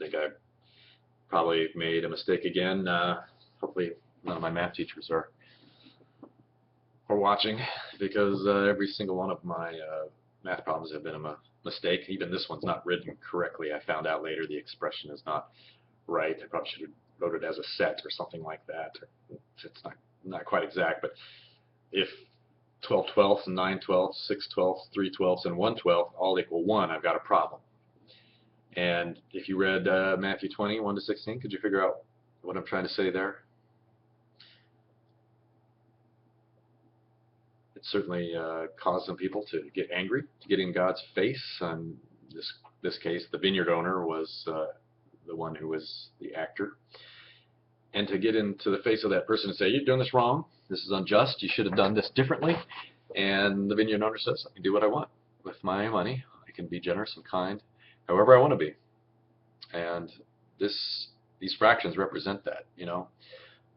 think I probably made a mistake again. Hopefully none of my math teachers are watching, because every single one of my math problems have been a mistake. Even this one's not written correctly. I found out later the expression is not right. I probably should have wrote it as a set or something like that. It's not quite exact, but if 12 twelfths and 9 twelfths, 6 twelfths, 3 twelfths, and 1 twelfth all equal 1, I've got a problem. And if you read Matthew 20, 1 to 16, could you figure out what I'm trying to say there? It certainly caused some people to get angry, to get in God's face. And this case, the vineyard owner was the one who was the actor. And to get into the face of that person and say, you're doing this wrong, this is unjust, you should have done this differently. And the vineyard owner says, I can do what I want with my money. I can be generous and kind however I want to be. And these fractions represent that.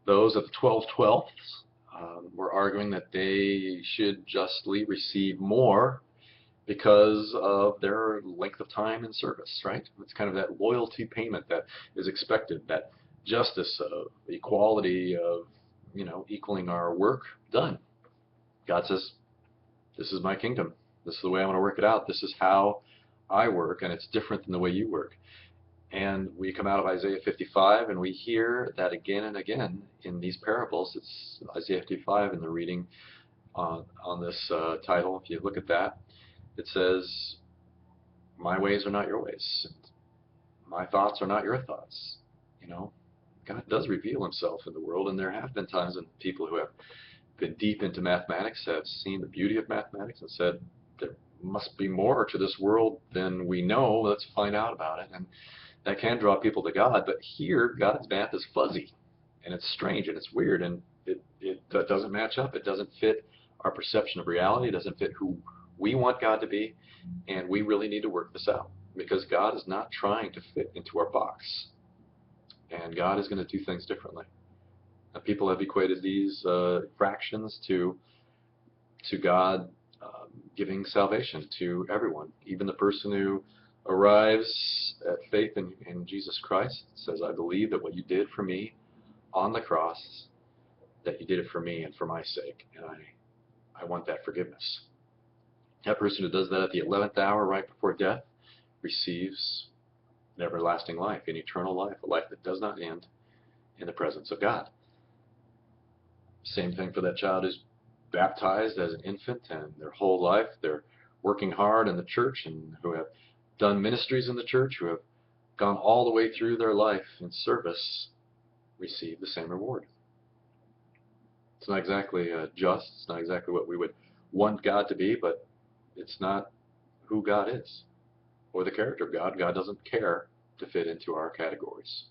Those of the 12 twelfths were arguing that they should justly receive more because of their length of time in service, right? It's kind of that loyalty payment that is expected, that justice of equality of, equaling our work done. God says, this is my kingdom. This is the way I want to work it out. This is how I work, and it's different than the way you work. And we come out of Isaiah 55, and we hear that again and again in these parables. It's Isaiah 55 in the reading on this title. If you look at that, it says, my ways are not your ways. My thoughts are not your thoughts. God does reveal himself in the world, and there have been times when people who have been deep into mathematics have seen the beauty of mathematics and said, there must be more to this world than we know. Let's find out about it. And that can draw people to God, but here God's math is fuzzy, and it's strange, and it's weird, and it doesn't match up. It doesn't fit our perception of reality. It doesn't fit who we want God to be, and we really need to work this out, because God is not trying to fit into our box, and God is going to do things differently. Now, people have equated these fractions to God giving salvation to everyone, even the person who arrives at faith in Jesus Christ, says, I believe that what you did for me on the cross, that you did it for me and for my sake, and I want that forgiveness. That person who does that at the 11th hour, right before death, receives an everlasting life, an eternal life, a life that does not end in the presence of God. Same thing for that child who's baptized as an infant, and their whole life they're working hard in the church, and who have done ministries in the church, who have gone all the way through their life in service, receive the same reward. It's not exactly just, it's not exactly what we would want God to be, but it's not who God is or the character of God. God doesn't care to fit into our categories.